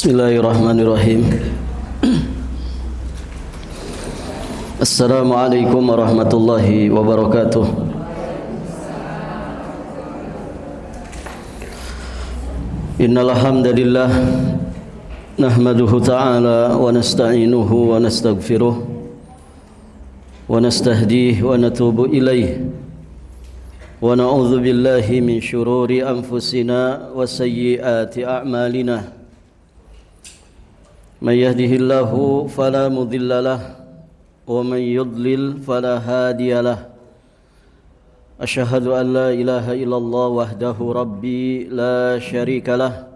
Bismillahirrahmanirrahim. Assalamualaikum warahmatullahi wabarakatuh. Innal hamdalillah nahmaduhu ta'ala wa nasta'inuhu wa nastaghfiruh wa nastahdihi wa natubu ilaih wa na'udzu billahi min syururi anfusina wa sayyiati a'malina. Man yahdihillahu fala mudilla lahu wa man yudlil fala hadiya lahu. Asyhadu an la ilaha illallah wahdahu rabbi la syarika lah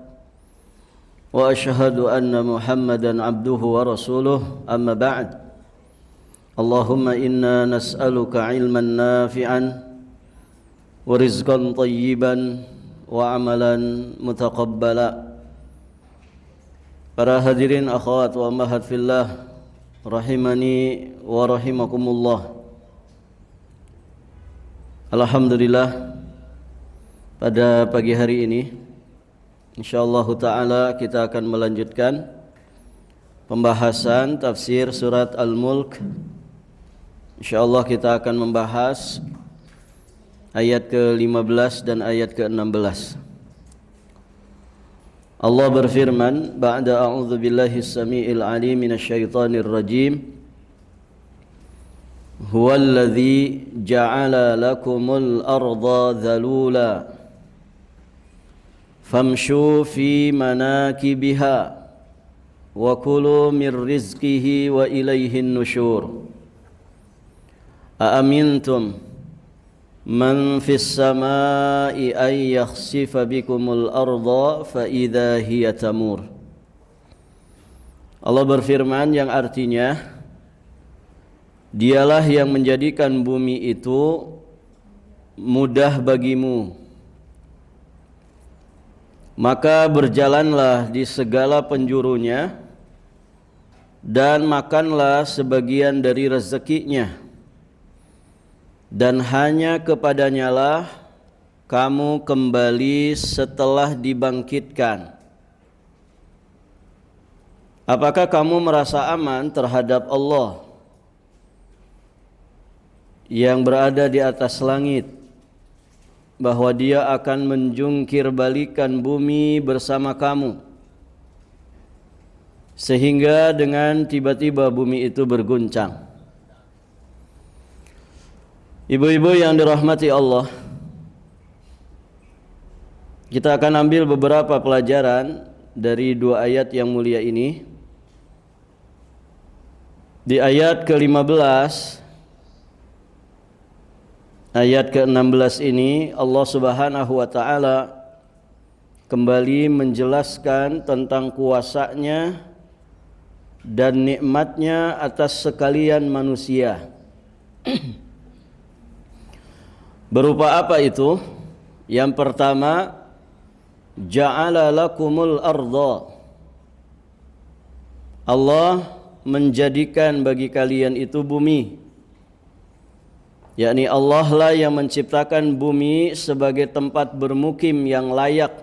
wa asyhadu anna Muhammadan abduhu wa rasuluh. Amma ba'd. Allahumma inna nas'aluka ilman nafi'an wa rizqan tayyiban wa amalan mutaqabbala. Para hadirin akhwat wa ummahat fillah rahimani wa rahimakumullah. Alhamdulillah, pada pagi hari ini insyaallah ta'ala kita akan melanjutkan pembahasan tafsir surat Al-Mulk. Insyaallah kita akan membahas ayat ke-15 dan ayat ke-16. Allah berfirman, ba'da a'udzu billahi as-sami'il 'alim minasyaitonir rajim. Huwallazi ja'ala lakumul arda dzalula famshu fi manakibiha wa kulu mir rizqihi wa ilaihin nusyur. Aamintum man fis samai ay yakhsifa bikumul arda fa idza hiya tamur. Allah berfirman yang artinya, dialah yang menjadikan bumi itu mudah bagimu, maka berjalanlah di segala penjurunya dan makanlah sebagian dari rezekinya, dan hanya kepadanya lah kamu kembali setelah dibangkitkan. Apakah kamu merasa aman terhadap Allah yang berada di atas langit, bahwa Dia akan menjungkir balikan bumi bersama kamu, sehingga dengan tiba-tiba bumi itu berguncang? Ibu-ibu yang dirahmati Allah, kita akan ambil beberapa pelajaran dari dua ayat yang mulia ini. Di ayat ke-15, ayat ke-16 ini Allah Subhanahu wa taala kembali menjelaskan tentang kuasa-Nya dan nikmat-Nya atas sekalian manusia. Berupa apa itu? Yang pertama, ja'ala lakumul arda. Allah menjadikan bagi kalian itu bumi, yakni Allah lah yang menciptakan bumi sebagai tempat bermukim yang layak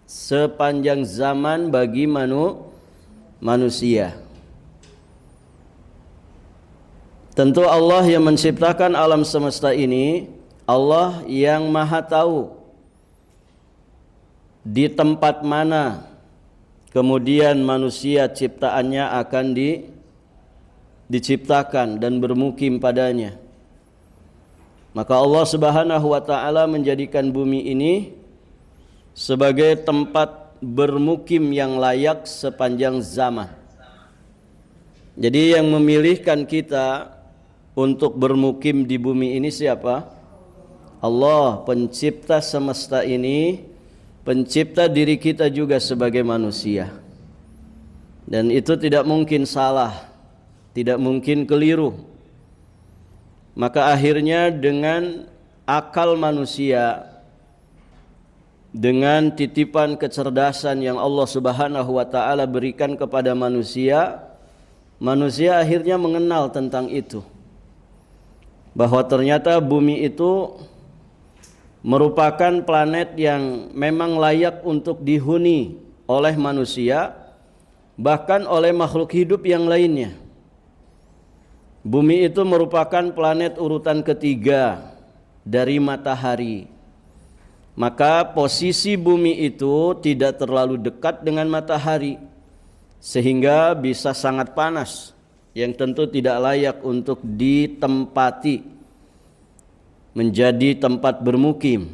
sepanjang zaman bagi manusia. Tentu Allah yang menciptakan alam semesta ini, Allah yang maha tahu di tempat mana kemudian manusia ciptaannya akan diciptakan dan bermukim padanya. Maka Allah Subhanahu wa taala menjadikan bumi ini sebagai tempat bermukim yang layak sepanjang zaman. Jadi yang memilihkan kita untuk bermukim di bumi ini siapa? Allah, pencipta semesta ini, pencipta diri kita juga sebagai manusia. Dan itu tidak mungkin salah, tidak mungkin keliru. Maka akhirnya dengan akal manusia, dengan titipan kecerdasan yang Allah Subhanahu wa taala berikan kepada manusia, manusia akhirnya mengenal tentang itu, bahwa ternyata bumi itu merupakan planet yang memang layak untuk dihuni oleh manusia bahkan oleh makhluk hidup yang lainnya. Bumi itu merupakan planet urutan ketiga dari matahari. Maka posisi bumi itu tidak terlalu dekat dengan matahari, sehingga bisa sangat panas, yang tentu tidak layak untuk ditempati menjadi tempat bermukim.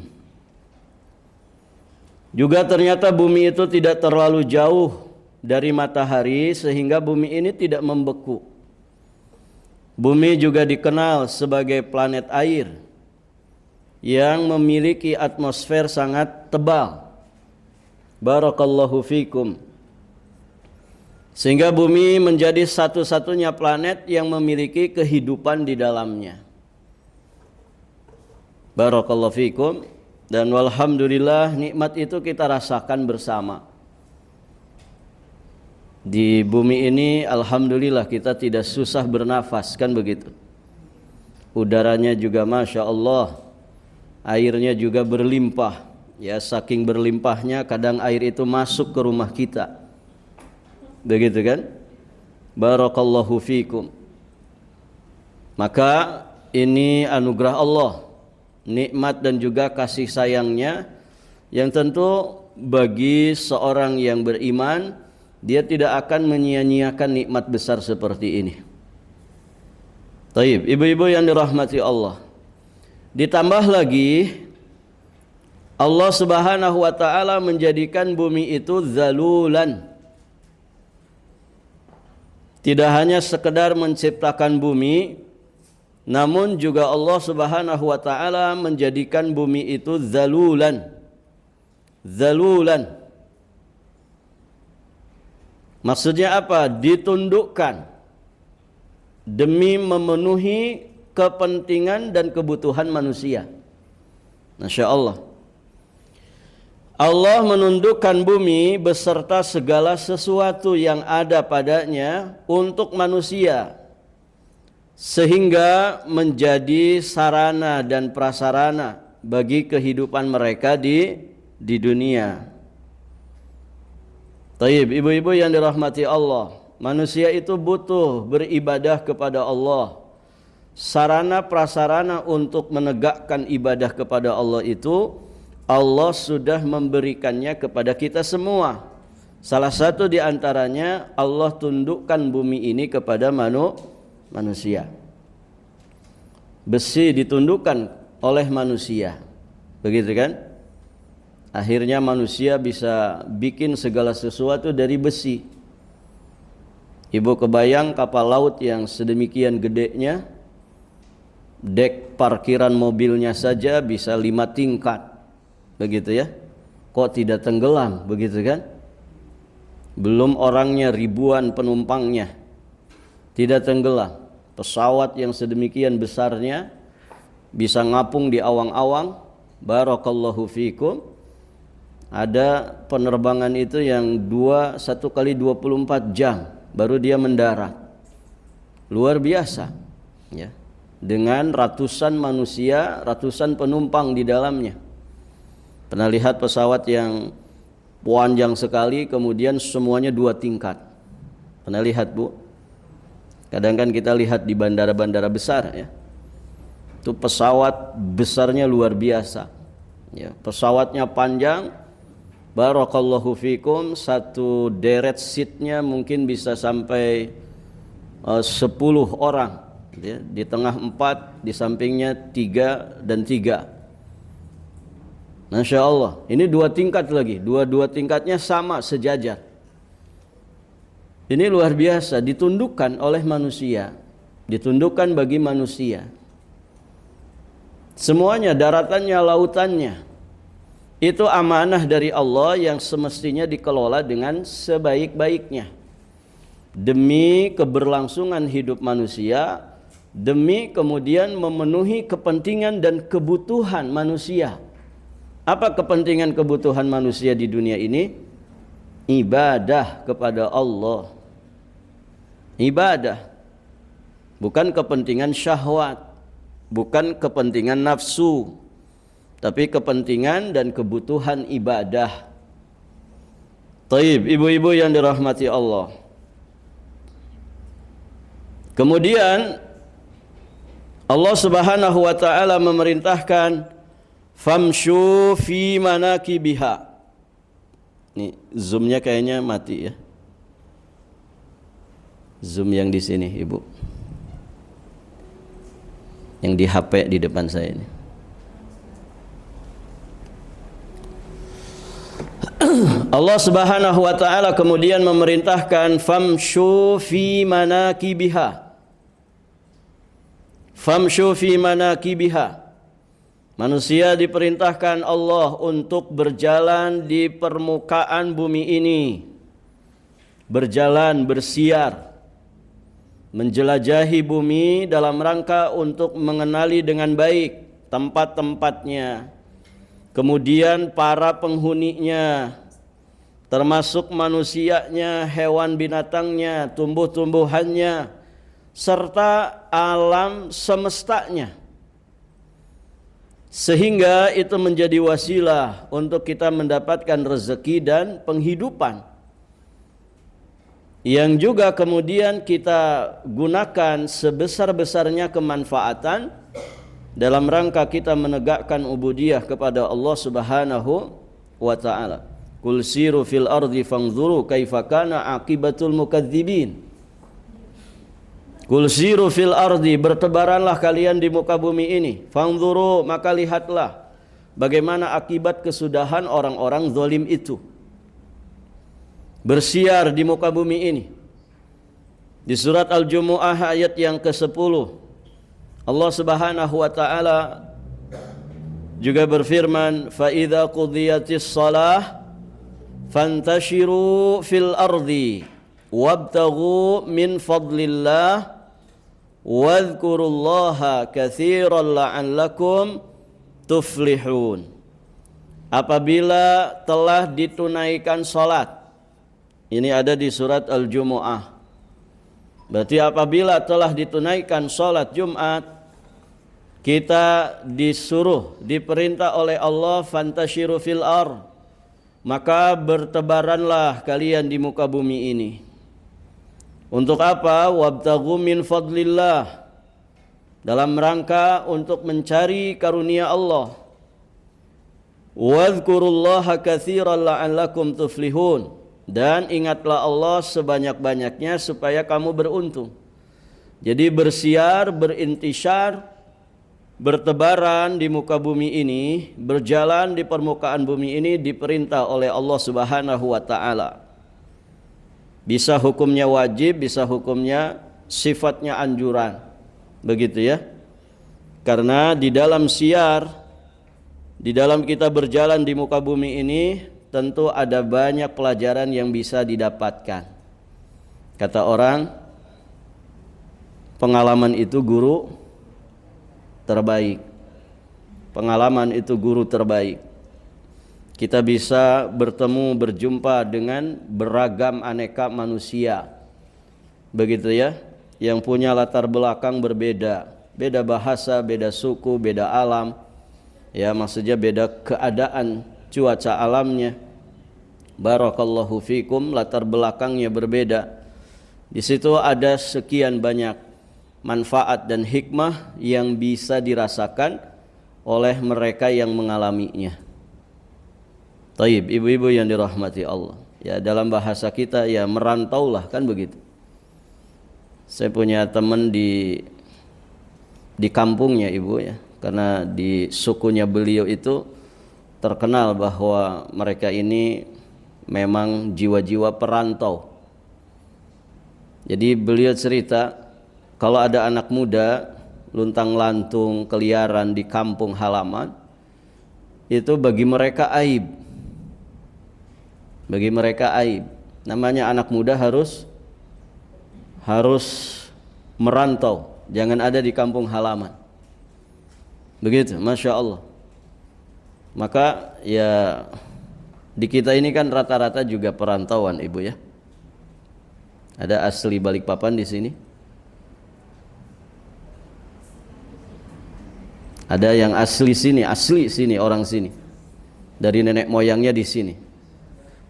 Juga ternyata bumi itu tidak terlalu jauh dari matahari, sehingga bumi ini tidak membeku. Bumi juga dikenal sebagai planet air yang memiliki atmosfer sangat tebal. Barakallahu fikum. Sehingga bumi menjadi satu-satunya planet yang memiliki kehidupan di dalamnya. Barakallahu fikum. Dan walhamdulillah, nikmat itu kita rasakan bersama. Di bumi ini alhamdulillah kita tidak susah bernafas, kan begitu. Udaranya juga Masya Allah, airnya juga berlimpah. Ya, saking berlimpahnya kadang air itu masuk ke rumah kita. Begitu kan? Barakallahu fikum. Maka ini anugerah Allah, nikmat dan juga kasih sayangnya, yang tentu bagi seorang yang beriman, dia tidak akan menyia-nyiakan nikmat besar seperti ini. Taib, ibu-ibu yang dirahmati Allah. Ditambah lagi, Allah Subhanahu wa taala menjadikan bumi itu zalulan. Tidak hanya sekedar menciptakan bumi, namun juga Allah Subhanahu wa taala menjadikan bumi itu zalulan. Zalulan. Maksudnya apa? Ditundukkan demi memenuhi kepentingan dan kebutuhan manusia. Masya Allah. Allah menundukkan bumi beserta segala sesuatu yang ada padanya untuk manusia, sehingga menjadi sarana dan prasarana bagi kehidupan mereka di dunia. Taib, ibu-ibu yang dirahmati Allah, manusia itu butuh beribadah kepada Allah. Sarana prasarana untuk menegakkan ibadah kepada Allah itu Allah sudah memberikannya kepada kita semua. Salah satu di antaranya, Allah tundukkan bumi ini kepada manusia. Besi ditundukkan oleh manusia, begitu kan? Akhirnya manusia bisa bikin segala sesuatu dari besi. Ibu kebayang kapal laut yang sedemikian gedenya, dek parkiran mobilnya saja bisa 5 tingkat, begitu ya. Kok tidak tenggelam, begitu kan? Belum orangnya, ribuan penumpangnya, tidak tenggelam. Pesawat yang sedemikian besarnya bisa ngapung di awang-awang. Barakallahu fikum. Ada penerbangan itu yang 1 kali 24 jam baru dia mendarat. Luar biasa, ya. Dengan ratusan manusia, ratusan penumpang di dalamnya. Pernah lihat pesawat yang panjang sekali, kemudian semuanya 2 tingkat. Pernah lihat, Bu? Kadang kan kita lihat di bandara-bandara besar, ya. Itu pesawat besarnya luar biasa. Ya, pesawatnya panjang. Barakallahu fikum, satu deret seatnya mungkin bisa sampai 10 orang, ya. Di tengah 4, di sampingnya 3 dan 3. Masya Allah, ini 2 tingkat lagi, dua tingkatnya sama, sejajar. Ini luar biasa, ditundukkan oleh manusia, ditundukkan bagi manusia. Semuanya, daratannya, lautannya, itu amanah dari Allah yang semestinya dikelola dengan sebaik-baiknya, demi keberlangsungan hidup manusia, demi kemudian memenuhi kepentingan dan kebutuhan manusia. Apa kepentingan kebutuhan manusia di dunia ini? Ibadah kepada Allah. Ibadah, bukan kepentingan syahwat, bukan kepentingan nafsu, tapi kepentingan dan kebutuhan ibadah. Taib, ibu-ibu yang dirahmati Allah. Kemudian Allah Subhanahu wa taala memerintahkan famshu fi manakibiha. Nih, zoomnya kayaknya mati ya. Zoom yang di sini, Ibu. Yang di HP di depan saya ini. Allah Subhanahu wa taala kemudian memerintahkan famshu fi manakibiha. Famshu fi manakibiha. Manusia diperintahkan Allah untuk berjalan di permukaan bumi ini. Berjalan, bersiar, menjelajahi bumi dalam rangka untuk mengenali dengan baik tempat-tempatnya. Kemudian para penghuninya, termasuk manusianya, hewan binatangnya, tumbuh-tumbuhannya, serta alam semestanya, sehingga itu menjadi wasilah untuk kita mendapatkan rezeki dan penghidupan, yang juga kemudian kita gunakan sebesar-besarnya kemanfaatan dalam rangka kita menegakkan ubudiyah kepada Allah Subhanahu wa taala. Qul siru fil ardi fanzuru kaifa kana aqibatul mukadzibin. Qul siru fil ardi, bertebaranlah kalian di muka bumi ini. Fanzuru, maka lihatlah bagaimana akibat kesudahan orang-orang zalim itu. Bersiar di muka bumi ini. Di surat Al-Jumu'ah ayat yang ke-10, Allah Subhanahu wa taala juga berfirman, fa idza qudiyatis shalah fantashiru fil ardi wabtaghu min fadlillah wadhkurullaha katsiran la'allakum tuflihun. Apabila telah ditunaikan salat, ini ada di surat Al-Jumu'ah. Berarti apabila telah ditunaikan salat Jumat, kita disuruh, diperintah oleh Allah fantashiru fil ard, maka bertebaranlah kalian di muka bumi ini. Untuk apa? Wabtaghu min fadlillah, dalam rangka untuk mencari karunia Allah. Wadhkurullaha katsiran la'allakum tuflihun, dan ingatlah Allah sebanyak-banyaknya supaya kamu beruntung. Jadi bersiar, berintisyar, bertebaran di muka bumi ini, berjalan di permukaan bumi ini diperintah oleh Allah Subhanahu wa taala. Bisa hukumnya wajib, bisa hukumnya sifatnya anjuran. Begitu ya. Karena di dalam siar, di dalam kita berjalan di muka bumi ini, tentu ada banyak pelajaran yang bisa didapatkan. Kata orang, pengalaman itu guru terbaik. Pengalaman itu guru terbaik. Kita bisa bertemu, berjumpa dengan beragam aneka manusia. Begitu ya, yang punya latar belakang berbeda. Beda bahasa, beda suku, beda alam. Ya, maksudnya beda keadaan cuaca alamnya. Barakallahu fikum, latar belakangnya berbeda. Di situ ada sekian banyak manfaat dan hikmah yang bisa dirasakan oleh mereka yang mengalaminya. Taib, ibu-ibu yang dirahmati Allah. Ya, dalam bahasa kita ya merantaulah, kan begitu. Saya punya teman di kampungnya ibu ya, karena di sukunya beliau itu terkenal bahwa mereka ini memang jiwa-jiwa perantau. Jadi beliau cerita, kalau ada anak muda luntang-lantung keliaran di kampung halaman, itu bagi mereka aib. Bagi mereka aib. Namanya anak muda harus merantau, jangan ada di kampung halaman. Begitu, Masya Allah. Maka ya di kita ini kan rata-rata juga perantauan ibu ya. Ada asli Balikpapan di sini. Ada yang asli sini orang sini. Dari nenek moyangnya di sini.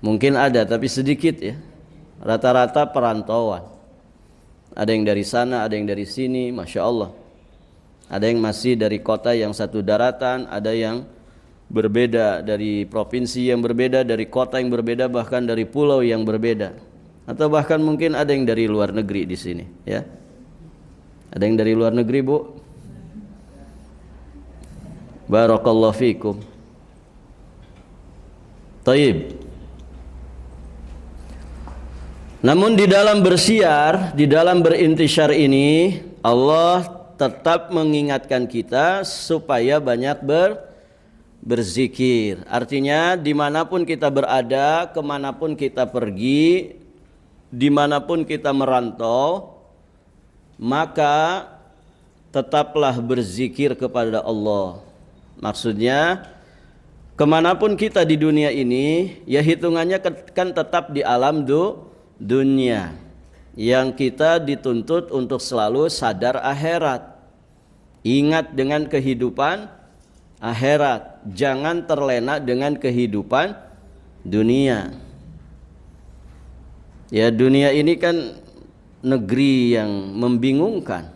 Mungkin ada tapi sedikit ya. Rata-rata perantauan. Ada yang dari sana, ada yang dari sini, Masya Allah. Ada yang masih dari kota yang satu daratan, ada yang berbeda dari provinsi yang berbeda, dari kota yang berbeda, bahkan dari pulau yang berbeda. Atau bahkan mungkin ada yang dari luar negeri di sini, ya. Ada yang dari luar negeri, Bu? Barakallahu fikum. Taib. Namun di dalam bersiar, di dalam berintisyar ini, Allah tetap mengingatkan kita supaya banyak berzikir. Artinya dimanapun kita berada, kemanapun kita pergi, dimanapun kita merantau, maka tetaplah berzikir kepada Allah. Maksudnya kemanapun kita di dunia ini, ya hitungannya kan tetap di alam dunia, yang kita dituntut untuk selalu sadar akhirat. Ingat dengan kehidupan akhirat, jangan terlena dengan kehidupan dunia. Ya, dunia ini kan negeri yang membingungkan.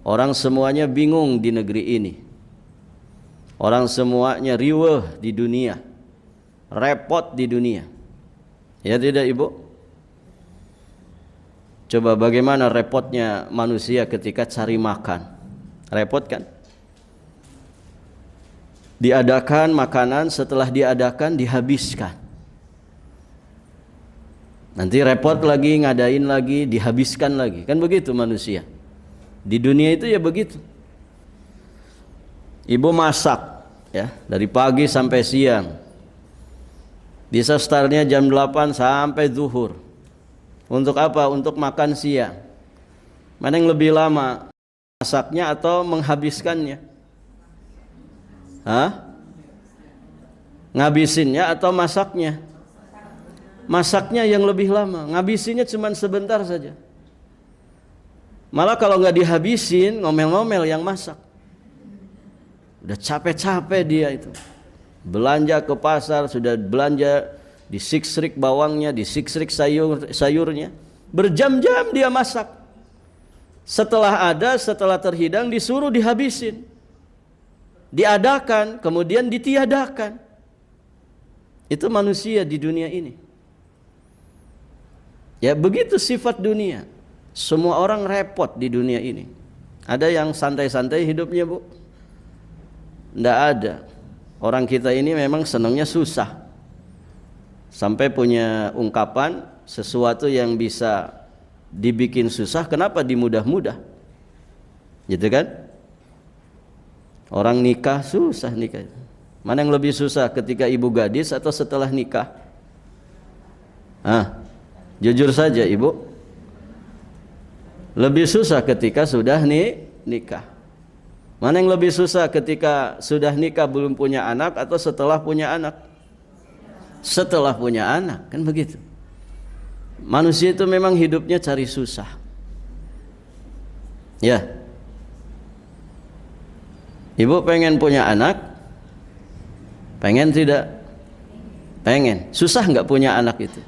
Orang semuanya bingung di negeri ini. Orang semuanya riweuh di dunia, repot di dunia. Ya tidak, Ibu? Coba bagaimana repotnya manusia ketika cari makan. Repot kan? Diadakan makanan, setelah diadakan dihabiskan. Nanti repot lagi, ngadain lagi, dihabiskan lagi. Kan begitu manusia. Di dunia itu ya begitu. Ibu masak ya, dari pagi sampai siang. Bisa startnya jam 8 sampai zuhur. Untuk apa? Untuk makan siang. Mana yang lebih lama? Masaknya atau menghabiskannya? Hah? Ngabisinnya atau masaknya? Masaknya yang lebih lama. Ngabisinnya cuma sebentar saja. Malah kalau nggak dihabisin, ngomel-ngomel yang masak. Udah capek-capek dia itu. Belanja ke pasar, sudah belanja, disiksrik bawangnya, disiksrik sayurnya. Berjam-jam dia masak. Setelah terhidang disuruh dihabisin. Diadakan, kemudian ditiadakan. Itu manusia di dunia ini. Ya begitu sifat dunia. Semua orang repot di dunia ini. Ada yang santai-santai hidupnya, Bu? Tidak ada. Orang kita ini memang senangnya susah. Sampai punya ungkapan, sesuatu yang bisa dibikin susah, kenapa dimudah-mudah? Gitu kan? Orang nikah susah nikah. Mana yang lebih susah, ketika ibu gadis atau setelah nikah? Jujur saja, Ibu. Lebih susah ketika sudah nikah. Mana yang lebih susah, ketika sudah nikah belum punya anak atau setelah punya anak? Setelah punya anak, kan begitu. Manusia itu memang hidupnya cari susah. Ya. Ibu pengen punya anak? Pengen tidak? Pengen. Susah nggak punya anak itu?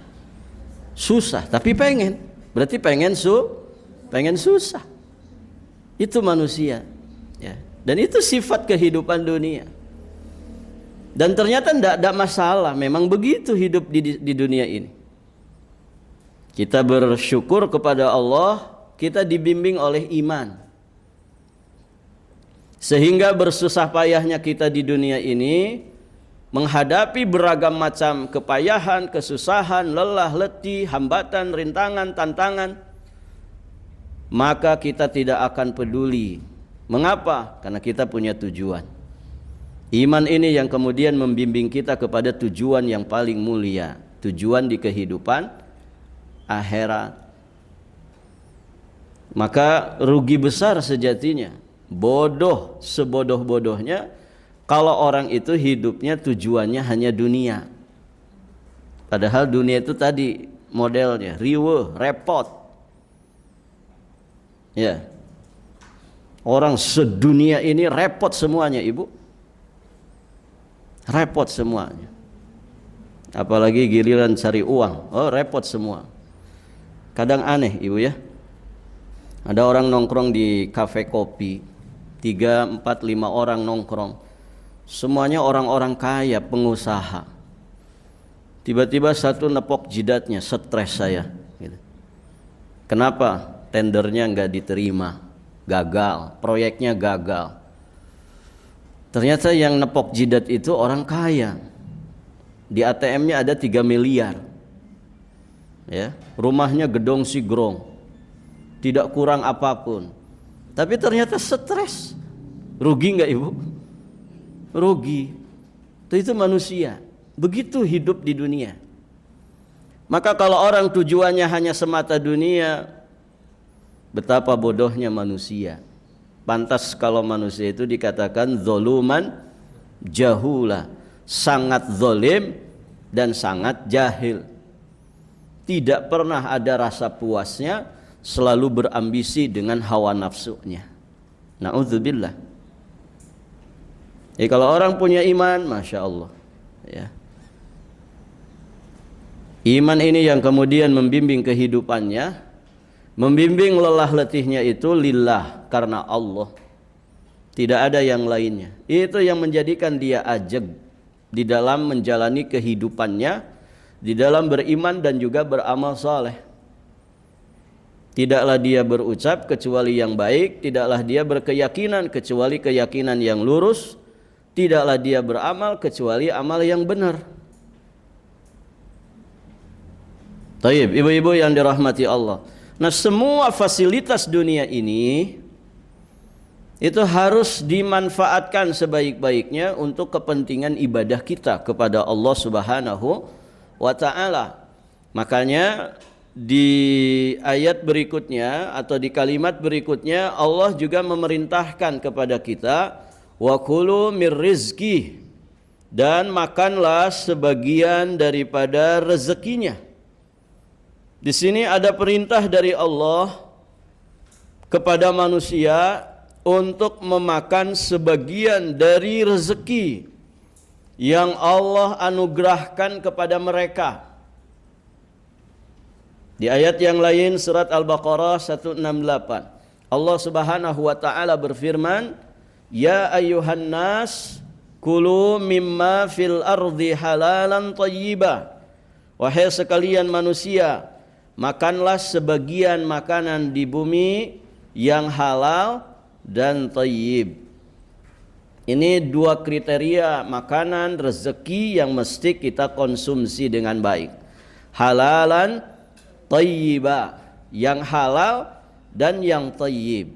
Susah, tapi pengen. Berarti pengen susah. Itu manusia. Ya. Dan itu sifat kehidupan dunia. Dan ternyata tidak ada masalah. Memang begitu hidup di dunia ini. Kita bersyukur kepada Allah, kita dibimbing oleh iman. Sehingga bersusah payahnya kita di dunia ini, menghadapi beragam macam kepayahan, kesusahan, lelah, letih, hambatan, rintangan, tantangan, maka kita tidak akan peduli. Mengapa? Karena kita punya tujuan. Iman ini yang kemudian membimbing kita kepada tujuan yang paling mulia, tujuan di kehidupan akhirat. Maka rugi besar sejatinya, bodoh sebodoh-bodohnya kalau orang itu hidupnya tujuannya hanya dunia. Padahal dunia itu tadi modelnya riweuh, repot. Ya. Orang sedunia ini repot semuanya, Ibu. Repot semuanya. Apalagi giliran cari uang, oh repot semua. Kadang aneh ibu ya, ada orang nongkrong di kafe kopi, 3, 4, 5 orang nongkrong, semuanya orang-orang kaya, pengusaha. Tiba-tiba satu nepok jidatnya, stres saya gitu. Kenapa? Tendernya nggak diterima, gagal, proyeknya gagal. Ternyata yang nepok jidat itu orang kaya. Di ATM-nya ada 3 miliar. Ya, rumahnya gedong sigrong. Tidak kurang apapun. Tapi ternyata stres. Rugi nggak ibu? Rugi. Itu manusia. Begitu hidup di dunia. Maka kalau orang tujuannya hanya semata dunia, betapa bodohnya manusia. Pantas kalau manusia itu dikatakan zoluman jahula, sangat zolim dan sangat jahil. Tidak pernah ada rasa puasnya, selalu berambisi dengan hawa nafsunya. Na'udzubillah. Kalau orang punya iman, Masya Allah ya. Iman ini yang kemudian membimbing kehidupannya, membimbing lelah letihnya itu lillah, karena Allah. Tidak ada yang lainnya. Itu yang menjadikan dia ajeg di dalam menjalani kehidupannya, di dalam beriman dan juga beramal saleh. Tidaklah dia berucap kecuali yang baik, tidaklah dia berkeyakinan kecuali keyakinan yang lurus, tidaklah dia beramal kecuali amal yang benar. Taib, ibu-ibu yang dirahmati Allah. Nah, semua fasilitas dunia ini itu harus dimanfaatkan sebaik-baiknya untuk kepentingan ibadah kita kepada Allah Subhanahu wa ta'ala. Makanya di ayat berikutnya atau di kalimat berikutnya Allah juga memerintahkan kepada kita, wa kulu mir rizki, dan makanlah sebagian daripada rezekinya. Di sini ada perintah dari Allah kepada manusia untuk memakan sebagian dari rezeki yang Allah anugerahkan kepada mereka. Di ayat yang lain surat Al-Baqarah 168, Allah Subhanahu wa taala berfirman, "Ya ayyuhan nas, kulu mimma fil ardi halalan thayyiba." Wahai sekalian manusia, makanlah sebagian makanan di bumi yang halal dan thayyib. Ini 2 kriteria makanan rezeki yang mesti kita konsumsi dengan baik. Halalan thayyiba, yang halal dan yang thayyib.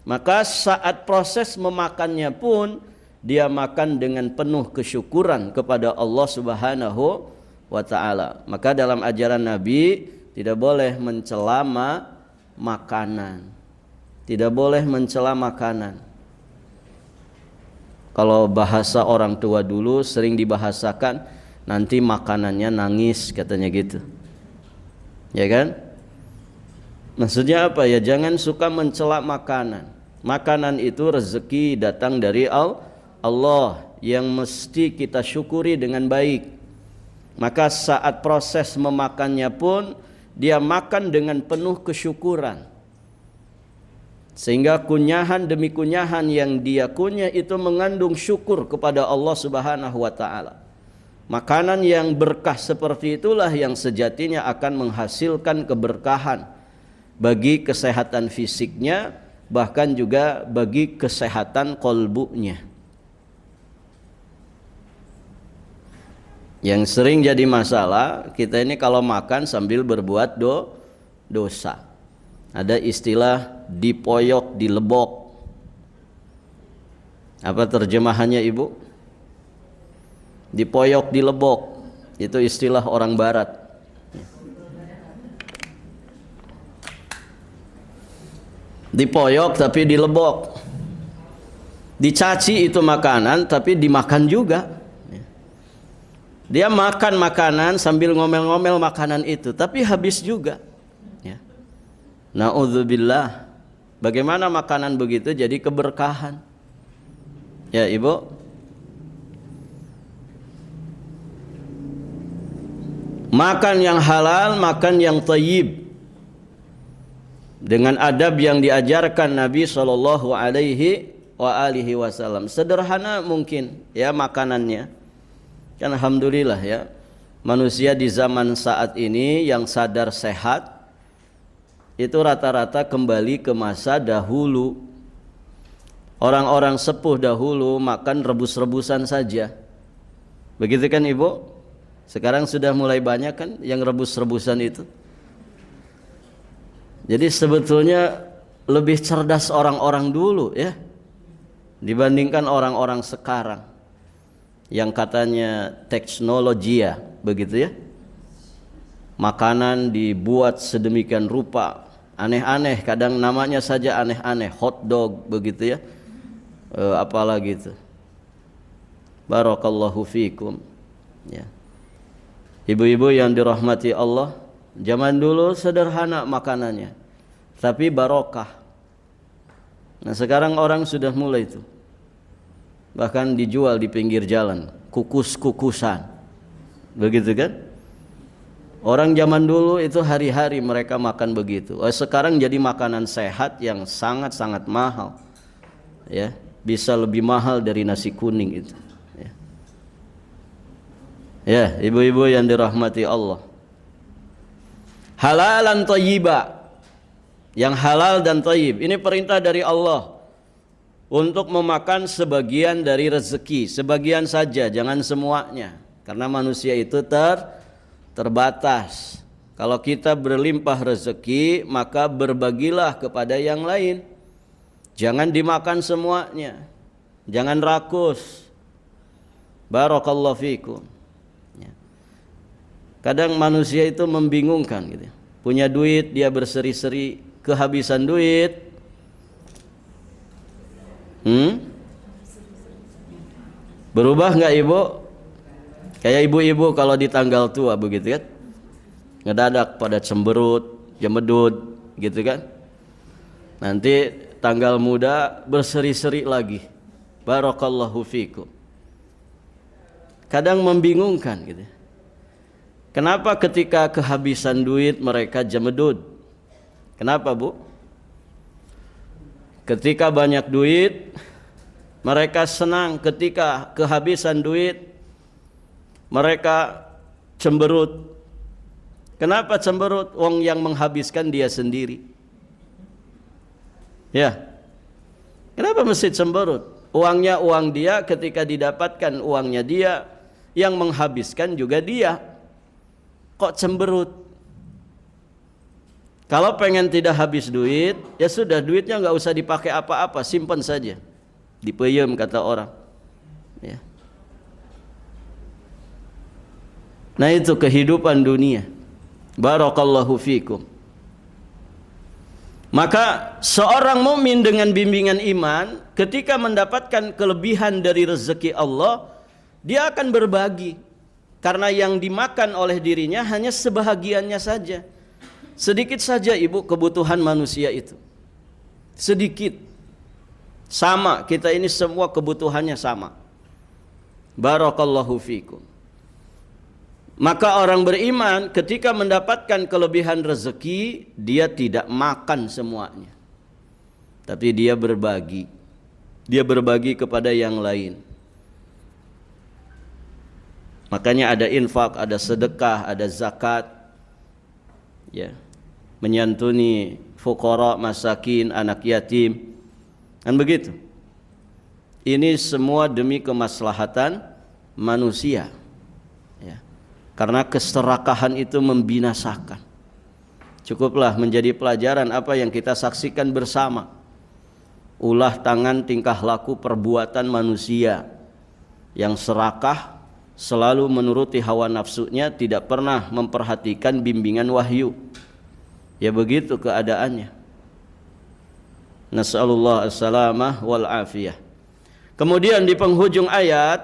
Maka saat proses memakannya pun dia makan dengan penuh kesyukuran kepada Allah Subhanahu wa ta'ala. Maka dalam ajaran Nabi tidak boleh mencela makanan. Tidak boleh mencela makanan. Kalau bahasa orang tua dulu sering dibahasakan, nanti makanannya nangis, katanya gitu. Ya kan? Maksudnya apa ya? Jangan suka mencela makanan. Makanan itu rezeki datang dari Allah yang mesti kita syukuri dengan baik. Maka saat proses memakannya pun dia makan dengan penuh kesyukuran, sehingga kunyahan demi kunyahan yang dia kunyah itu mengandung syukur kepada Allah Subhanahu wa ta'ala. Makanan yang berkah seperti itulah yang sejatinya akan menghasilkan keberkahan bagi kesehatan fisiknya, bahkan juga bagi kesehatan kolbunya. Yang sering jadi masalah kita ini kalau makan sambil berbuat dosa. Ada istilah dipoyok dilebok. Apa terjemahannya ibu? Dipoyok dilebok, itu istilah orang barat. Dipoyok tapi dilebok. Dicaci itu makanan tapi dimakan juga. Dia makan makanan sambil ngomel-ngomel makanan itu, tapi habis juga. Ya. Na'udzubillah. Bagaimana makanan begitu jadi keberkahan? Ya ibu. Makan yang halal, makan yang thayyib, dengan adab yang diajarkan Nabi sallallahu alaihi wasallam. Sederhana mungkin ya makanannya. Kan alhamdulillah ya, manusia di zaman saat ini yang sadar sehat itu rata-rata kembali ke masa dahulu. Orang-orang sepuh dahulu makan rebus-rebusan saja. Begitu kan Ibu? Sekarang sudah mulai banyak kan yang rebus-rebusan itu. Jadi sebetulnya lebih cerdas orang-orang dulu ya dibandingkan orang-orang sekarang yang katanya teknologi ya, begitu ya. Makanan dibuat sedemikian rupa, aneh-aneh, kadang namanya saja aneh-aneh, hot dog begitu ya. Apalagi itu. Barakallahu fikum. Ya. Ibu-ibu yang dirahmati Allah, zaman dulu sederhana makanannya, tapi barokah. Nah sekarang orang sudah mulai itu, bahkan dijual di pinggir jalan, kukus-kukusan, begitu kan? Orang zaman dulu itu hari-hari mereka makan begitu. Sekarang jadi makanan sehat yang sangat-sangat mahal, ya, bisa lebih mahal dari nasi kuning itu. Ya, ibu-ibu yang dirahmati Allah. Halalan thayyiba, yang halal dan thayyib. Ini perintah dari Allah untuk memakan sebagian dari rezeki, sebagian saja, jangan semuanya. Karena manusia itu terbatas. Kalau kita berlimpah rezeki, maka berbagilah kepada yang lain. Jangan dimakan semuanya. Jangan rakus. Barakallahu fikum. Kadang manusia itu membingungkan gitu. Punya duit dia berseri-seri, kehabisan duit. Berubah nggak Ibu? Kayak ibu-ibu kalau di tanggal tua begitu kan? Ngedadak pada cemberut, jemedut gitu kan? Nanti tanggal muda berseri-seri lagi. Barakallahu fikum. Kadang membingungkan gitu. Kenapa ketika kehabisan duit mereka jemedut? Kenapa Bu? Ketika banyak duit mereka senang, ketika kehabisan duit mereka cemberut. Kenapa cemberut? Wong yang menghabiskan dia sendiri. Ya. Kenapa mesti cemberut? Uangnya uang dia, ketika didapatkan uangnya dia, yang menghabiskan juga dia. Kok cemberut? Kalau pengen tidak habis duit, ya sudah, duitnya nggak usah dipakai apa-apa, simpan saja, dipeyem kata orang. Ya. Nah itu kehidupan dunia. Barakallahu fikum. Maka seorang mukmin dengan bimbingan iman, ketika mendapatkan kelebihan dari rezeki Allah, dia akan berbagi. Karena yang dimakan oleh dirinya hanya sebahagiannya saja. Sedikit saja Ibu kebutuhan manusia itu. Sedikit. Sama, kita ini semua kebutuhannya sama. Barakallahu fikum. Maka orang beriman ketika mendapatkan kelebihan rezeki, dia tidak makan semuanya. Tapi dia berbagi. Dia berbagi kepada yang lain. Makanya ada infak, ada sedekah, ada zakat, ya, menyantuni fuqara, masakin, anak yatim, kan begitu. Ini semua demi kemaslahatan manusia, ya. Karena keserakahan itu membinasakan. Cukuplah menjadi pelajaran apa yang kita saksikan bersama. Ulah tangan, tingkah laku, perbuatan manusia yang serakah, selalu menuruti hawa nafsunya, tidak pernah memperhatikan bimbingan wahyu. Ya begitu keadaannya. Nas'alullah as-salamah wal afiyah. Kemudian di penghujung ayat,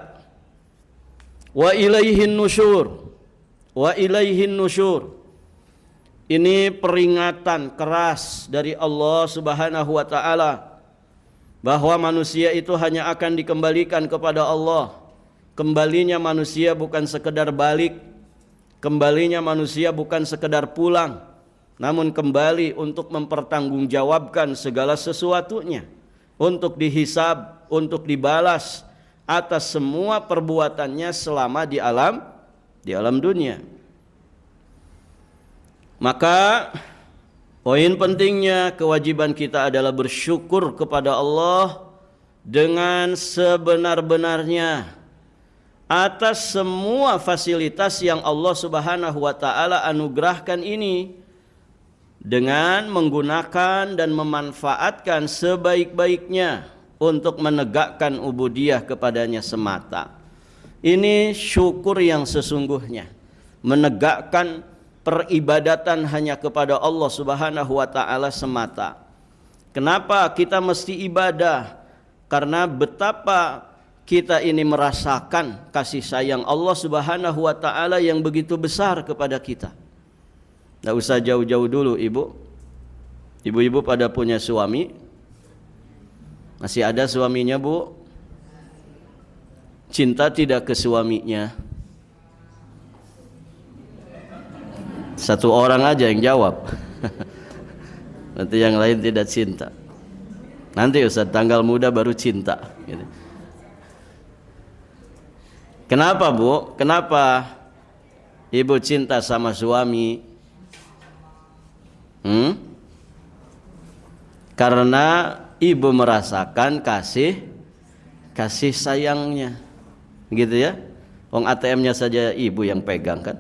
wa ilaihin nusyur. Wa ilaihin nusyur. Ini peringatan keras dari Allah Subhanahu wa taala bahwa manusia itu hanya akan dikembalikan kepada Allah. Kembalinya manusia bukan sekedar balik Kembalinya manusia bukan sekedar pulang, namun kembali untuk mempertanggungjawabkan segala sesuatunya, untuk dihisab, untuk dibalas atas semua perbuatannya selama di alam dunia. Maka poin pentingnya, kewajiban kita adalah bersyukur kepada Allah dengan sebenar-benarnya atas semua fasilitas yang Allah Subhanahu wa taala anugerahkan ini, dengan menggunakan dan memanfaatkan sebaik-baiknya untuk menegakkan ubudiyah kepadanya semata. Ini syukur yang sesungguhnya, menegakkan peribadatan hanya kepada Allah Subhanahu wa taala semata. Kenapa kita mesti ibadah? Karena betapa kita ini merasakan kasih sayang Allah Subhanahu wa taala yang begitu besar kepada kita. Tidak usah jauh-jauh dulu, ibu-ibu pada punya suami? Masih ada suaminya, Bu? Cinta tidak ke suaminya? Satu orang aja yang jawab. Nanti yang lain tidak cinta. Nanti Ustaz, tanggal muda baru cinta gitu. Kenapa, Bu? Kenapa ibu cinta sama suami? Karena ibu merasakan kasih sayangnya, gitu ya. Wong ATM-nya saja ibu yang pegang kan.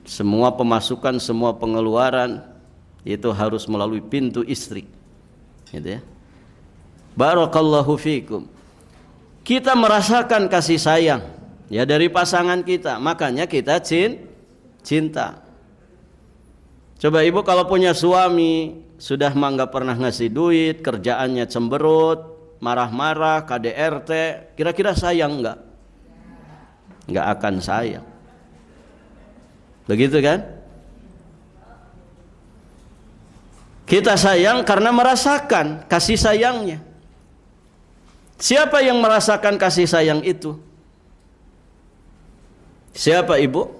Semua pemasukan, semua pengeluaran itu harus melalui pintu istri, gitu ya. Barakallahu fikum. Kita merasakan kasih sayang ya dari pasangan kita, makanya kita cinta. Coba ibu kalau punya suami sudah nggak pernah ngasih duit, kerjaannya cemberut, marah-marah, KDRT, kira-kira sayang nggak? Nggak akan sayang. Begitu kan? Kita sayang karena merasakan kasih sayangnya. Siapa yang merasakan kasih sayang itu? Siapa, ibu?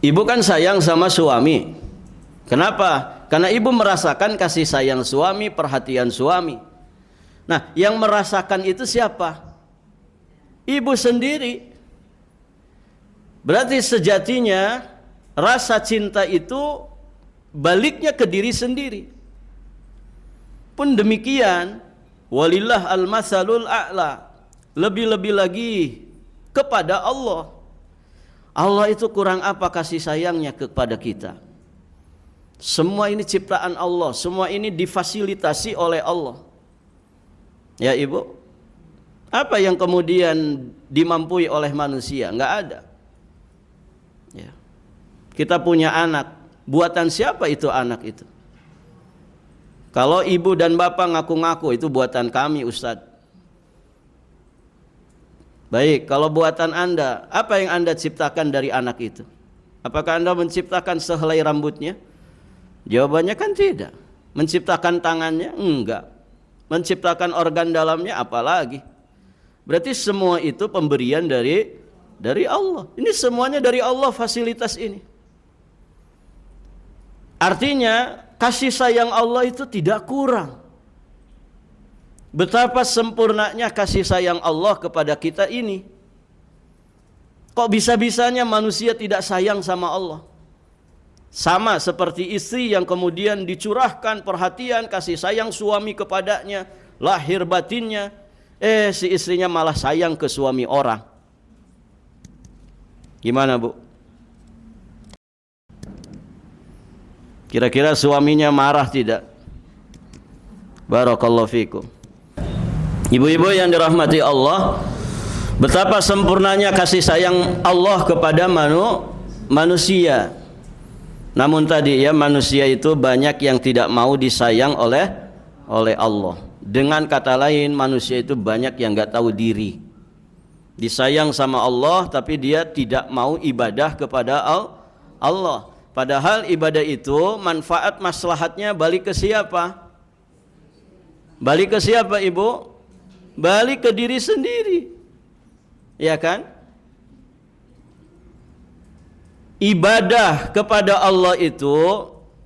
Ibu kan sayang sama suami. Kenapa? Karena ibu merasakan kasih sayang suami, perhatian suami. Nah, yang merasakan itu siapa? Ibu sendiri. Berarti sejatinya rasa cinta itu baliknya ke diri sendiri. Pun demikian, walillah al-masalul a'la. Lebih-lebih lagi kepada Allah. Allah itu kurang apa kasih sayangnya kepada kita? Semua ini ciptaan Allah, semua ini difasilitasi oleh Allah. Ya ibu, apa yang kemudian dimampui oleh manusia? Enggak ada. Ya. Kita punya anak, buatan siapa itu anak itu? Kalau ibu dan bapak ngaku-ngaku itu buatan kami, Ustadz. Baik, kalau buatan Anda, apa yang Anda ciptakan dari anak itu? Apakah Anda menciptakan sehelai rambutnya? Jawabannya kan tidak. Menciptakan tangannya? Enggak. Menciptakan organ dalamnya? Apalagi. Berarti semua itu pemberian dari Allah. Ini semuanya dari Allah, fasilitas ini. Artinya kasih sayang Allah itu tidak kurang. Betapa sempurnanya kasih sayang Allah kepada kita ini. Kok bisa-bisanya manusia tidak sayang sama Allah? Sama seperti istri yang kemudian dicurahkan perhatian kasih sayang suami kepadanya, lahir batinnya, si istrinya malah sayang ke suami orang. Gimana, Bu? Kira-kira suaminya marah tidak? Barakallahu fikum. Ibu-ibu yang dirahmati Allah, betapa sempurnanya kasih sayang Allah kepada manusia. Namun tadi ya, manusia itu banyak yang tidak mau disayang oleh Allah. Dengan kata lain, manusia itu banyak yang nggak tahu diri. Disayang sama Allah tapi dia tidak mau ibadah kepada Allah. Padahal ibadah itu manfaat maslahatnya balik ke siapa? Balik ke siapa, ibu? balik ke diri sendiri. Ya kan? Ibadah kepada Allah itu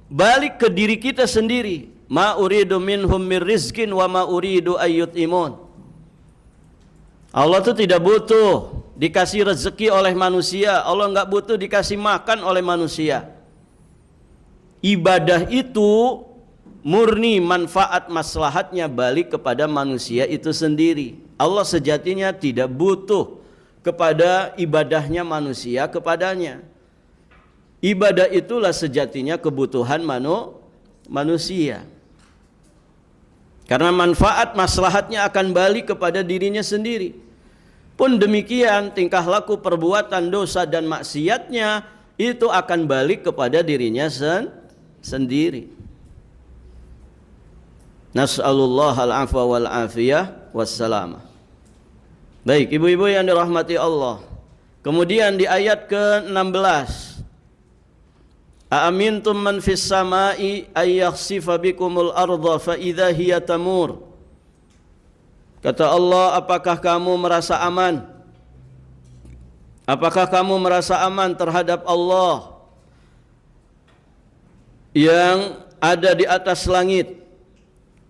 balik ke diri kita sendiri. Ma uridu minhum mir rizkin wa ma uridu ayyut'imun. Allah itu tidak butuh dikasih rezeki oleh manusia. Allah enggak butuh dikasih makan oleh manusia. Ibadah itu murni manfaat maslahatnya balik kepada manusia itu sendiri. Allah sejatinya tidak butuh kepada ibadahnya manusia kepadanya. Ibadah itulah sejatinya kebutuhan manusia. Karena manfaat maslahatnya akan balik kepada dirinya sendiri. Pun demikian tingkah laku perbuatan dosa dan maksiatnya itu akan balik kepada dirinya sendiri. Nas'alullah al-afwa wal afiyah wassalamah. Baik, ibu-ibu yang dirahmati Allah. Kemudian di ayat ke-16. Aamintum man fis samai ay yakhsifa bikumul arda fa idza hiya tamur. Kata Allah, apakah kamu merasa aman? Apakah kamu merasa aman terhadap Allah yang ada di atas langit,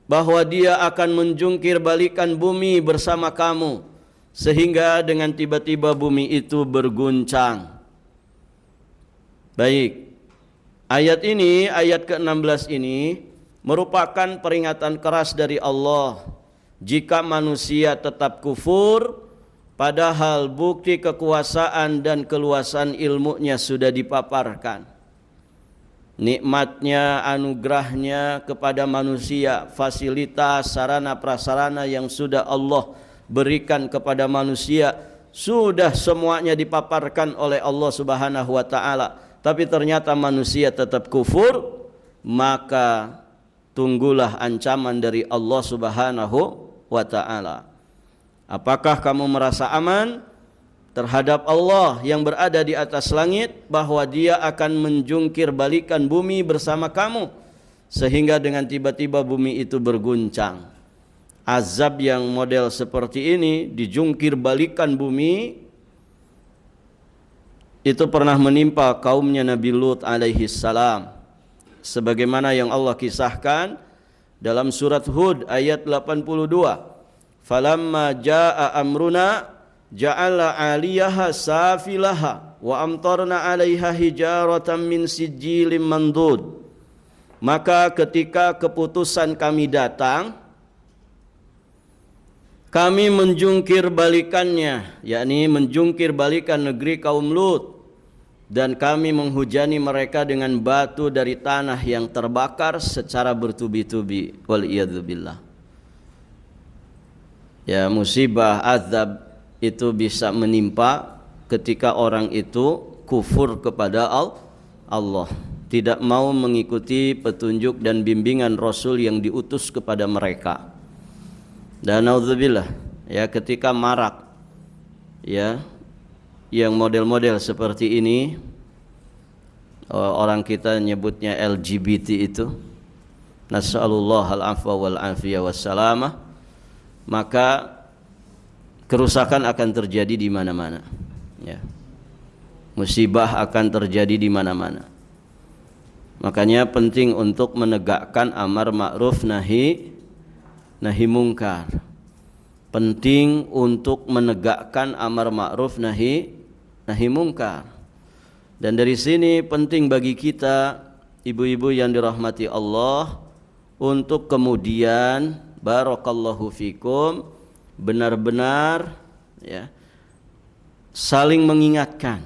bahwa Dia akan menjungkir balikan bumi bersama kamu sehingga dengan tiba-tiba bumi itu berguncang. Baik. Ayat ini, ayat ke-16 ini merupakan peringatan keras dari Allah jika manusia tetap kufur padahal bukti kekuasaan dan keluasan ilmunya sudah dipaparkan. Nikmatnya, anugerahnya kepada manusia, fasilitas, sarana prasarana yang sudah Allah berikan kepada manusia sudah semuanya dipaparkan oleh Allah Subhanahu wa taala. Tapi ternyata manusia tetap kufur, maka tunggulah ancaman dari Allah Subhanahu wa taala. Apakah kamu merasa aman terhadap Allah yang berada di atas langit, bahwa Dia akan menjungkir balikan bumi bersama kamu sehingga dengan tiba-tiba bumi itu berguncang? Azab yang model seperti ini, dijungkir balikan bumi, itu pernah menimpa kaumnya Nabi Lut alaihi salam, sebagaimana yang Allah kisahkan dalam surat Hud ayat 82. Falamma jaa amruna ja'ala 'aliyaha safilaha wa amtarna 'alaiha hijaratan min sijilin mandud. Maka ketika keputusan kami datang, kami menjungkir balikannya, yakni menjungkir balikan negeri kaum Lut, dan kami menghujani mereka dengan batu dari tanah yang terbakar secara bertubi-tubi. Waliyadzubillah. Ya, musibah, azab itu bisa menimpa ketika orang itu kufur kepada Allah, tidak mau mengikuti petunjuk dan bimbingan Rasul yang diutus kepada mereka. Dan naudzubillah, ya, ketika marak, ya, yang model-model seperti ini, orang kita nyebutnya LGBT itu, nas'alullah al-afwa wal afiyah wassalamah, maka kerusakan akan terjadi di mana-mana, ya. Musibah akan terjadi di mana-mana. Makanya penting untuk menegakkan amar ma'ruf nahi mungkar. Penting untuk menegakkan amar ma'ruf nahi mungkar. Dan dari sini penting bagi kita ibu-ibu yang dirahmati Allah untuk kemudian barakallahu fikum benar-benar, ya, saling mengingatkan,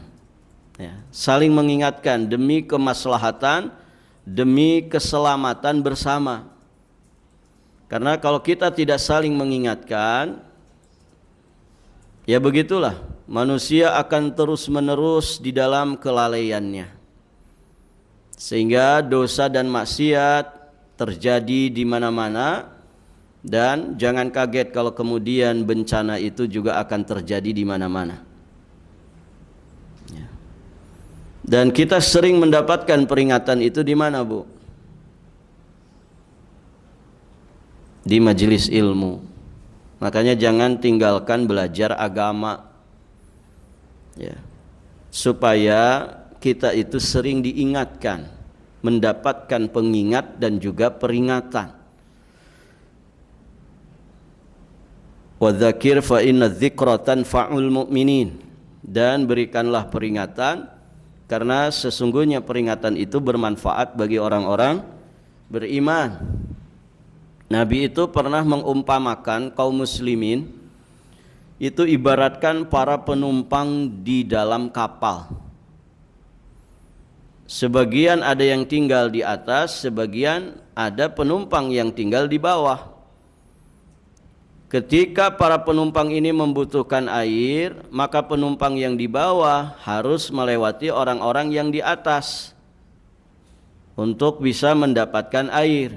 ya, saling mengingatkan demi kemaslahatan, demi keselamatan bersama. Karena kalau kita tidak saling mengingatkan, ya begitulah, manusia akan terus-menerus di dalam kelalaiannya, sehingga dosa dan maksiat terjadi di mana-mana. Dan jangan kaget kalau kemudian bencana itu juga akan terjadi di mana-mana, ya. Dan kita sering mendapatkan peringatan itu di mana, Bu? Di majelis ilmu, Makanya jangan tinggalkan belajar agama, ya, supaya kita itu sering diingatkan, mendapatkan pengingat dan juga peringatan. Wa dzakir fa inna dzikra tanfa'ul mu'minin, dan berikanlah peringatan karena sesungguhnya peringatan itu bermanfaat bagi orang-orang beriman. Nabi itu pernah mengumpamakan kaum muslimin itu ibaratkan para penumpang di dalam kapal. Sebagian ada yang tinggal di atas, sebagian ada penumpang yang tinggal di bawah. Ketika para penumpang ini membutuhkan air, maka penumpang yang di bawah harus melewati orang-orang yang di atas untuk bisa mendapatkan air.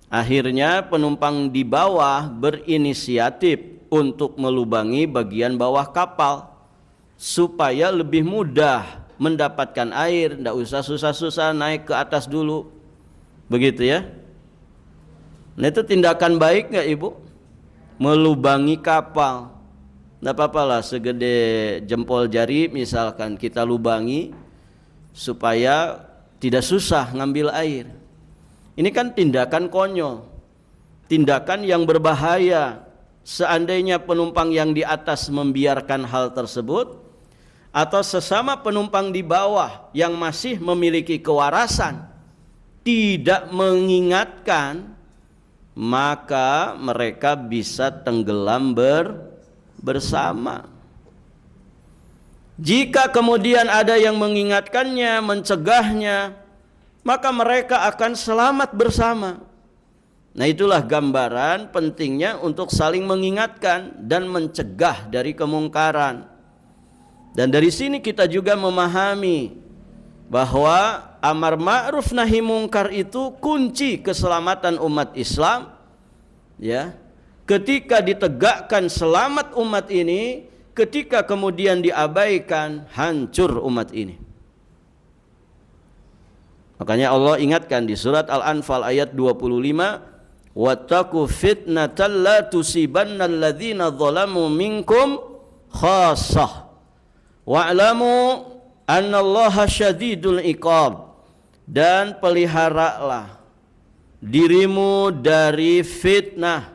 Akhirnya penumpang di bawah berinisiatif untuk melubangi bagian bawah kapal supaya lebih mudah mendapatkan air, tidak usah susah-susah naik ke atas dulu. Begitu ya. Nah, itu tindakan baik nggak Ibu? Melubangi kapal. Tidak apa-apalah segede jempol jari misalkan kita lubangi supaya tidak susah ngambil air. Ini kan tindakan konyol, tindakan yang berbahaya. Seandainya penumpang yang di atas membiarkan hal tersebut, atau sesama penumpang di bawah yang masih memiliki kewarasan tidak mengingatkan, maka mereka bisa tenggelam bersama. Jika kemudian ada yang mengingatkannya, mencegahnya, maka mereka akan selamat bersama. Nah, itulah gambaran pentingnya untuk saling mengingatkan dan mencegah dari kemungkaran. Dan dari sini kita juga memahami bahwa amar ma'ruf nahi mungkar itu kunci keselamatan umat Islam. Ya, ketika ditegakkan selamat umat ini, ketika kemudian diabaikan, hancur umat ini. Makanya Allah ingatkan di surat Al-Anfal ayat 25, wattaqu fitnatan la tusibannal ladzina zalamu minkum khassah wa'lamu annallaha syadidul iqab, dan peliharalah dirimu dari fitnah,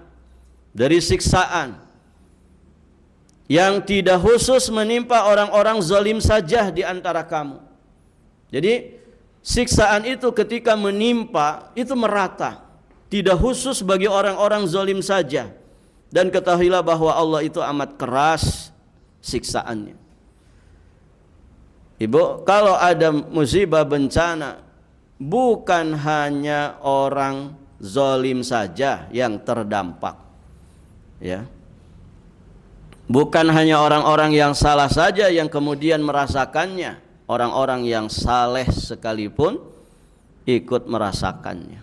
dari siksaan yang tidak khusus menimpa orang-orang zalim saja di antara kamu. Jadi siksaan itu ketika menimpa itu merata, tidak khusus bagi orang-orang zalim saja. Dan ketahuilah bahwa Allah itu amat keras siksaannya. Ibu, kalau ada musibah bencana, bukan hanya orang zalim saja yang terdampak, ya. Bukan hanya orang-orang yang salah saja yang kemudian merasakannya, orang-orang yang saleh sekalipun ikut merasakannya.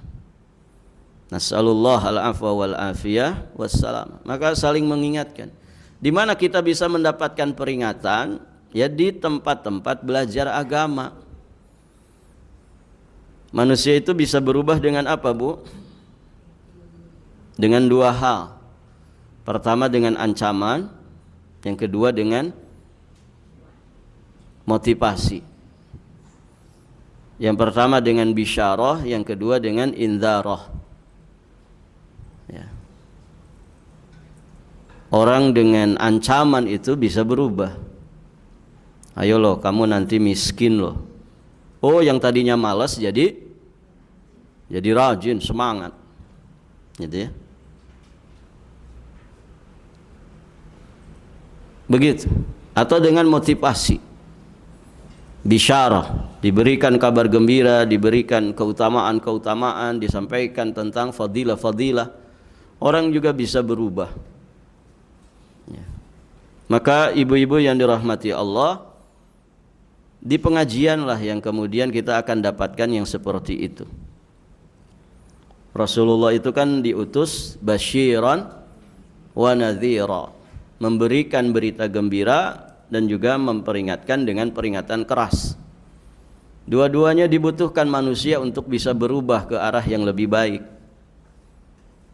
Nasallallahu al-afwa wal afiyah wassalam. Maka saling mengingatkan. Di mana kita bisa mendapatkan peringatan? Ya, di tempat-tempat belajar agama. Manusia itu bisa berubah dengan apa, Bu? Dengan dua hal. Pertama dengan ancaman, yang kedua dengan motivasi. Yang pertama dengan bisyarah, yang kedua dengan indharah. Ya. Orang dengan ancaman itu bisa berubah. Ayo loh, kamu nanti miskin loh. Oh, yang tadinya malas jadi rajin, semangat. Gitu ya. Begitu. Atau dengan motivasi, bisyarah, diberikan kabar gembira, diberikan keutamaan-keutamaan, disampaikan tentang fadilah-fadilah, orang juga bisa berubah. Ya. Maka ibu-ibu yang dirahmati Allah, di pengajianlah yang kemudian kita akan dapatkan yang seperti itu. Rasulullah itu kan diutus basyiran wa nadhira, memberikan berita gembira dan juga memperingatkan dengan peringatan keras. Dua-duanya dibutuhkan manusia untuk bisa berubah ke arah yang lebih baik.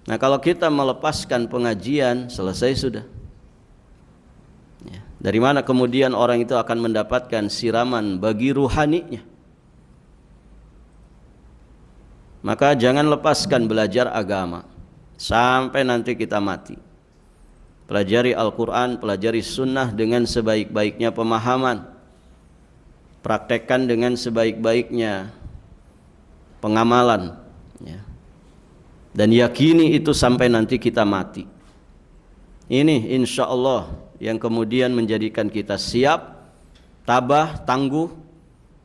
Nah, kalau kita melepaskan pengajian, selesai sudah. Ya. Dari mana kemudian orang itu akan mendapatkan siraman bagi ruhaninya? Maka jangan lepaskan belajar agama sampai nanti kita mati. Pelajari Al-Quran, pelajari sunnah dengan sebaik-baiknya pemahaman. Praktekkan dengan sebaik-baiknya pengamalan. Ya. Dan yakini itu sampai nanti kita mati. Ini insya Allah yang kemudian menjadikan kita siap, tabah, tangguh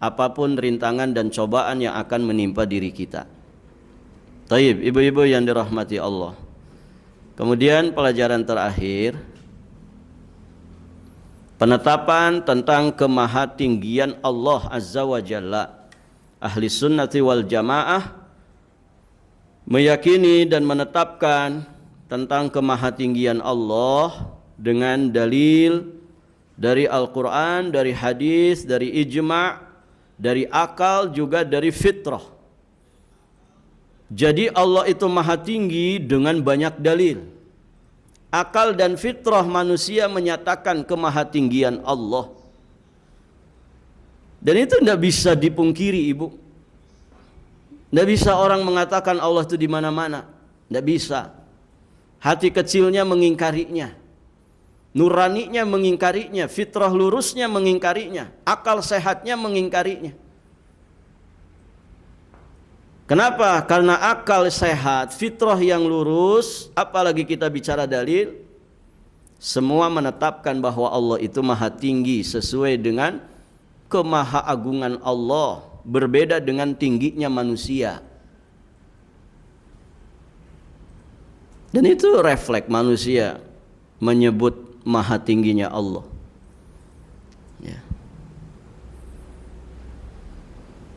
apapun rintangan dan cobaan yang akan menimpa diri kita. Taib, ibu-ibu yang dirahmati Allah. Kemudian pelajaran terakhir, penetapan tentang kemahatinggian Allah Azza wa Jalla. Ahli sunnati wal jamaah meyakini dan menetapkan tentang kemahatinggian Allah dengan dalil dari Al-Quran, dari hadis, dari ijma', dari akal, juga dari fitrah. Jadi Allah itu maha tinggi dengan banyak dalil. Akal dan fitrah manusia menyatakan kemahatinggian Allah. Dan itu tidak bisa dipungkiri, ibu. Tidak bisa orang mengatakan Allah itu di mana-mana. Tidak bisa. Hati kecilnya mengingkarinya, nuraninya mengingkarinya, fitrah lurusnya mengingkarinya, akal sehatnya mengingkarinya. Kenapa? Karena akal sehat, fitrah yang lurus, apalagi kita bicara dalil, semua menetapkan bahwa Allah itu maha tinggi sesuai dengan kemahaagungan Allah, berbeda dengan tingginya manusia. Dan itu refleks manusia menyebut maha tingginya Allah. Ya.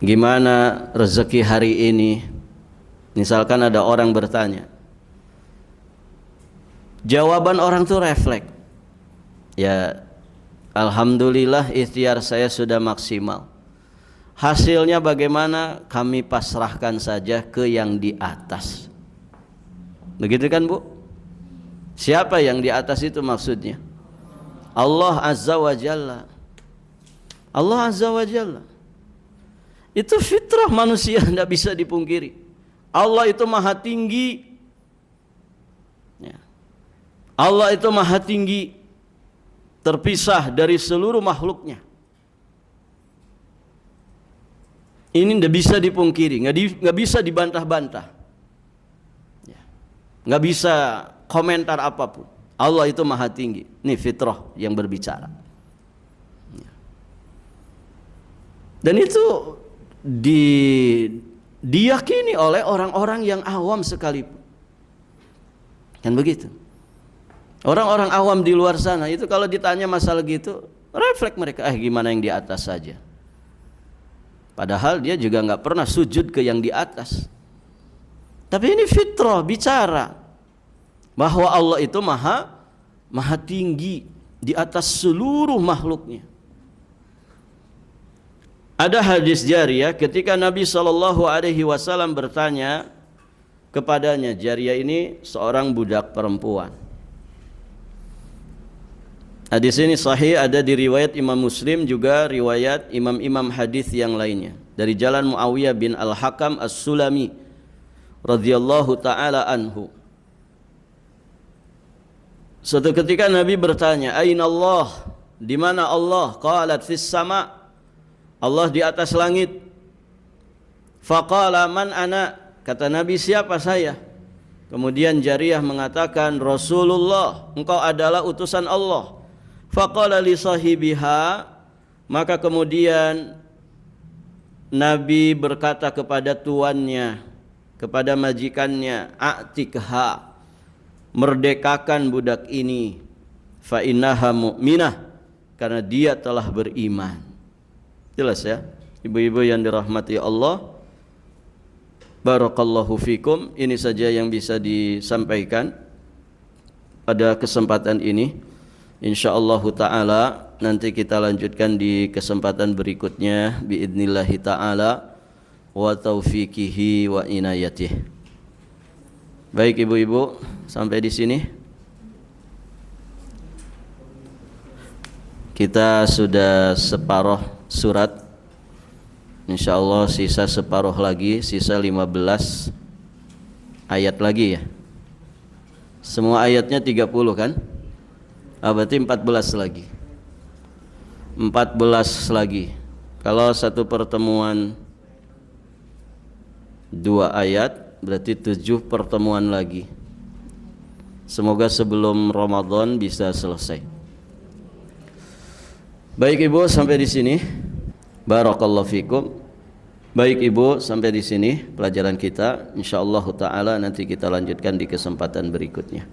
Gimana rezeki hari ini? Misalkan ada orang bertanya, jawaban orang itu refleks. Ya, alhamdulillah ikhtiar saya sudah maksimal. Hasilnya bagaimana? Kami pasrahkan saja ke yang di atas. Begitu kan, Bu? Siapa yang di atas itu maksudnya? Allah Azza wa Jalla. Allah Azza wa Jalla. Itu fitrah manusia, tidak bisa dipungkiri. Allah itu maha tinggi. Ya. Allah itu maha tinggi, terpisah dari seluruh makhluknya. Ini tidak bisa dipungkiri, nggak bisa dibantah-bantah, nggak bisa komentar apapun. Allah itu maha tinggi. Ini fitrah yang berbicara. Dan itu diyakini oleh orang-orang yang awam sekalipun. Kan begitu. Orang-orang awam di luar sana itu kalau ditanya masalah gitu, refleks mereka, gimana yang di atas saja. Padahal dia juga nggak pernah sujud ke yang di atas. Tapi ini fitrah bicara bahwa Allah itu maha tinggi di atas seluruh makhluknya. Ada hadis Jariyah ketika Nabi SAW bertanya kepadanya. Jariyah ini seorang budak perempuan. Hadis ini sahih, ada di riwayat Imam Muslim, juga riwayat imam-imam hadis yang lainnya. Dari jalan Muawiyah bin Al-Hakam As-Sulami radhiyallahu taala anhu. Suatu ketika Nabi bertanya, "Aina Allah?" Di mana Allah? Qalat fis sama. Allah di atas langit. Faqala man ana? Kata Nabi, siapa saya? Kemudian Jariyah mengatakan, Rasulullah, engkau adalah utusan Allah. Faqala li sahibiha, maka kemudian Nabi berkata kepada tuannya, kepada majikannya, a'tikha, merdekakan budak ini, fa innaha mu'minah, karena dia telah beriman. Jelas ya, ibu-ibu yang dirahmati Allah. Barakallahu fikum. Ini saja yang bisa disampaikan pada kesempatan ini. Insyaallah ta'ala nanti kita lanjutkan di kesempatan berikutnya biidnillahi ta'ala wa taufiqihi wa inayatih. Baik ibu-ibu, sampai di sini kita sudah separuh surat. Insyaallah sisa separuh lagi, sisa 15 ayat lagi ya. Semua ayatnya 30 kan? Berarti 14 lagi. 14 lagi. Kalau satu pertemuan 2 ayat, berarti 7 pertemuan lagi. Semoga sebelum Ramadan bisa selesai. Baik ibu, sampai di sini. Barakallahu fikum. Baik ibu, sampai di sini pelajaran kita. Insyaallah taala nanti kita lanjutkan di kesempatan berikutnya.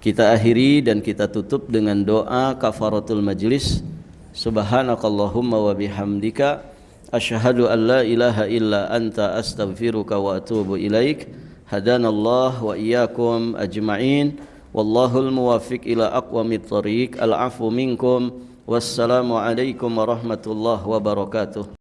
Kita akhiri dan kita tutup dengan doa kafaratul majlis. Subhanakallahumma wa bihamdika asyhadu an la ilaha illa anta astaghfiruka wa atubu ilaik. Hadanallah wa iyyakum ajma'in. Wallahul muwaffiq ila aqwamit thoriq. Al-'afwu minkum. Wassalamu alaikum warahmatullahi wabarakatuh.